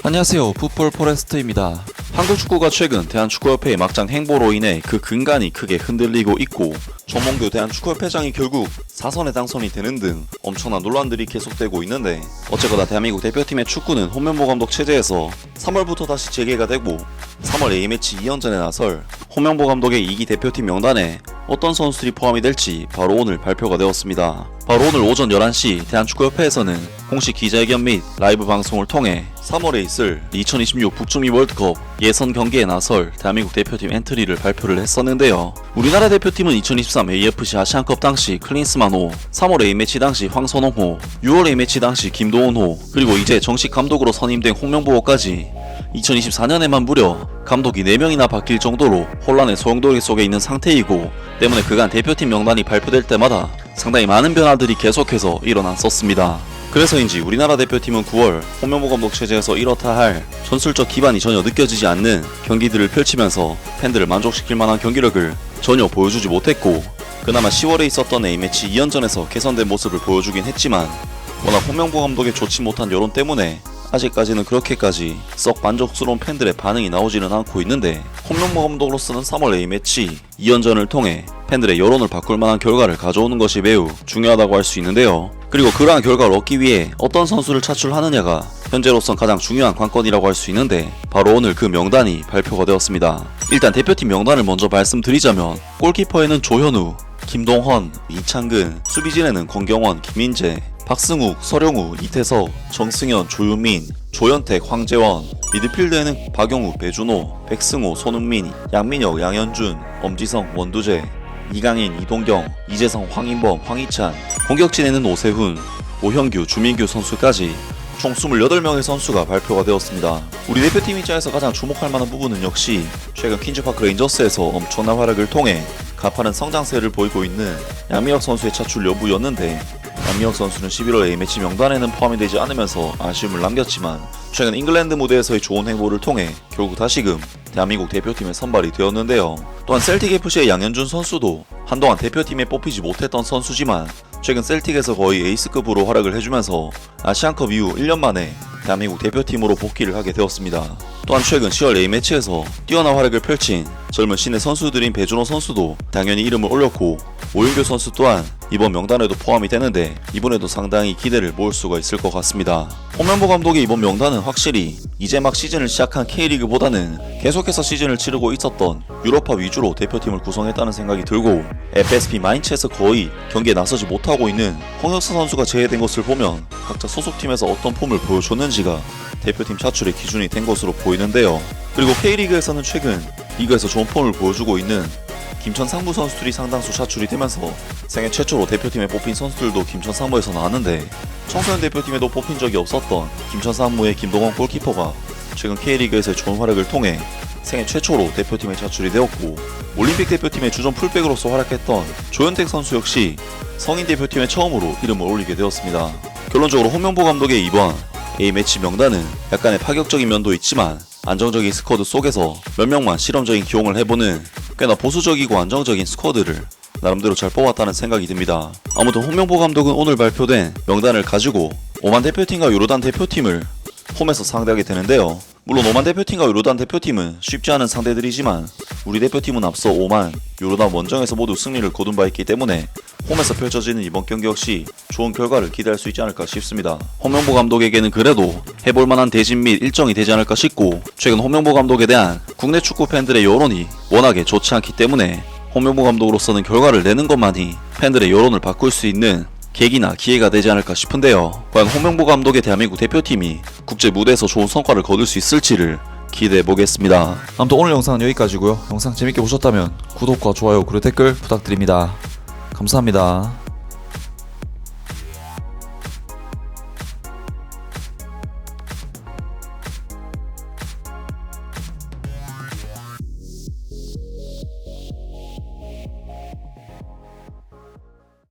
안녕하세요, 풋볼 포레스트입니다. 한국 축구가 최근 대한축구협회의 막장 행보로 인해 그 근간이 크게 흔들리고 있고, 정몽규 대한축구협회장이 결국 사선에 당선이 되는 등 엄청난 논란들이 계속되고 있는데, 어쨌거나 대한민국 대표팀의 축구는 홍명보 감독 체제에서 3월부터 다시 재개가 되고 3월 A매치 2연전에 나설 홍명보 감독의 2기 대표팀 명단에 어떤 선수들이 포함이 될지 바로 오늘 발표가 되었습니다. 바로 오늘 오전 11시 대한축구협회에서는 공식 기자회견 및 라이브 방송을 통해 3월에 있을 2026 북중미 월드컵 예선 경기에 나설 대한민국 대표팀 엔트리를 발표를 했었는데요. 우리나라 대표팀은 2023 AFC 아시안컵 당시 클린스만호, 3월 A매치 당시 황선홍호, 6월 A매치 당시 김도훈호, 그리고 이제 정식 감독으로 선임된 홍명보호까지 2024년에만 무려 감독이 4명이나 바뀔 정도로 혼란의 소용돌이 속에 있는 상태이고, 때문에 그간 대표팀 명단이 발표될 때마다 상당히 많은 변화들이 계속해서 일어났었습니다. 그래서인지 우리나라 대표팀은 9월 홍명보 감독 체제에서 이렇다 할 전술적 기반이 전혀 느껴지지 않는 경기들을 펼치면서 팬들을 만족시킬 만한 경기력을 전혀 보여주지 못했고, 그나마 10월에 있었던 A매치 2연전에서 개선된 모습을 보여주긴 했지만, 워낙 홍명보 감독의 좋지 못한 여론 때문에 아직까지는 그렇게까지 썩 만족스러운 팬들의 반응이 나오지는 않고 있는데, 홍명보 감독으로서는 3월 A매치 2연전을 통해 팬들의 여론을 바꿀 만한 결과를 가져오는 것이 매우 중요하다고 할 수 있는데요. 그리고 그러한 결과를 얻기 위해 어떤 선수를 차출하느냐가 현재로선 가장 중요한 관건이라고 할 수 있는데, 바로 오늘 그 명단이 발표가 되었습니다. 일단 대표팀 명단을 먼저 말씀드리자면, 골키퍼에는 조현우, 김동헌, 이창근, 수비진에는 권경원, 김민재, 박승욱, 서령우, 이태석, 정승현, 조유민, 조현택, 황재원, 미드필드에는 박용우, 배준호, 백승호, 손흥민, 양민혁, 양현준, 엄지성, 원두재, 이강인, 이동경, 이재성, 황인범, 황희찬, 공격진에는 오세훈, 오형규, 주민규 선수까지 총 28명의 선수가 발표가 되었습니다. 우리 대표팀 입장에서 가장 주목할 만한 부분은 역시 최근 퀸즈파크 레인저스에서 엄청난 활약을 통해 가파른 성장세를 보이고 있는 양민혁 선수의 차출 여부였는데, 양민혁 선수는 11월 A매치 명단에는 포함이 되지 않으면서 아쉬움을 남겼지만, 최근 잉글랜드 무대에서의 좋은 행보를 통해 결국 다시금 대한민국 대표팀에 선발이 되었는데요. 또한 셀틱 FC의 양현준 선수도 한동안 대표팀에 뽑히지 못했던 선수지만 최근 셀틱에서 거의 에이스급으로 활약을 해주면서 아시안컵 이후 1년 만에 대한민국 대표팀으로 복귀를 하게 되었습니다. 또한 최근 10월 A매치에서 뛰어난 활약을 펼친 젊은 신의 선수들인 배준호 선수도 당연히 이름을 올렸고, 오윤규 선수 또한 이번 명단에도 포함이 되는데 이번에도 상당히 기대를 모을 수가 있을 것 같습니다. 홍명보 감독의 이번 명단은 확실히 이제 막 시즌을 시작한 K리그보다는 계속해서 시즌을 치르고 있었던 유로파 위주로 대표팀을 구성했다는 생각이 들고, FSP 마인츠에서 거의 경기에 나서지 못하고 있는 홍혁서 선수가 제외된 것을 보면 각자 소속팀에서 어떤 폼을 보여줬는지가 대표팀 차출의 기준이 된 것으로 보이는데요. 그리고 K리그에서는 최근 리그에서 좋은 폼을 보여주고 있는 김천 상무 선수들이 상당수 차출이 되면서 생애 최초로 대표팀에 뽑힌 선수들도 김천 상무에서 나왔는데, 청소년 대표팀에도 뽑힌 적이 없었던 김천 상무의 김동원 골키퍼가 최근 K리그에서의 좋은 활약을 통해 생애 최초로 대표팀에 차출이 되었고, 올림픽 대표팀의 주전 풀백으로서 활약했던 조현택 선수 역시 성인 대표팀에 처음으로 이름을 올리게 되었습니다. 결론적으로 홍명보 감독의 이번 A매치 명단은 약간의 파격적인 면도 있지만 안정적인 스쿼드 속에서 몇 명만 실험적인 기용을 해보는 꽤나 보수적이고 안정적인 스쿼드를 나름대로 잘 뽑았다는 생각이 듭니다. 아무튼 홍명보 감독은 오늘 발표된 명단을 가지고 오만 대표팀과 요르단 대표팀을 홈에서 상대하게 되는데요. 물론 오만 대표팀과 요르단 대표팀은 쉽지 않은 상대들이지만 우리 대표팀은 앞서 오만, 요르단 원정에서 모두 승리를 거둔 바 있기 때문에 홈에서 펼쳐지는 이번 경기 역시 좋은 결과를 기대할 수 있지 않을까 싶습니다. 홍명보 감독에게는 그래도 해볼 만한 대진 및 일정이 되지 않을까 싶고, 최근 홍명보 감독에 대한 국내 축구 팬들의 여론이 워낙에 좋지 않기 때문에 홍명보 감독으로서는 결과를 내는 것만이 팬들의 여론을 바꿀 수 있는 계기나 기회가 되지 않을까 싶은데요. 과연 홍명보 감독의 대한민국 대표팀이 국제 무대에서 좋은 성과를 거둘 수 있을지를 기대해 보겠습니다. 아무튼 오늘 영상은 여기까지고요. 영상 재밌게 보셨다면 구독과 좋아요 그리고 댓글 부탁드립니다. 감사합니다.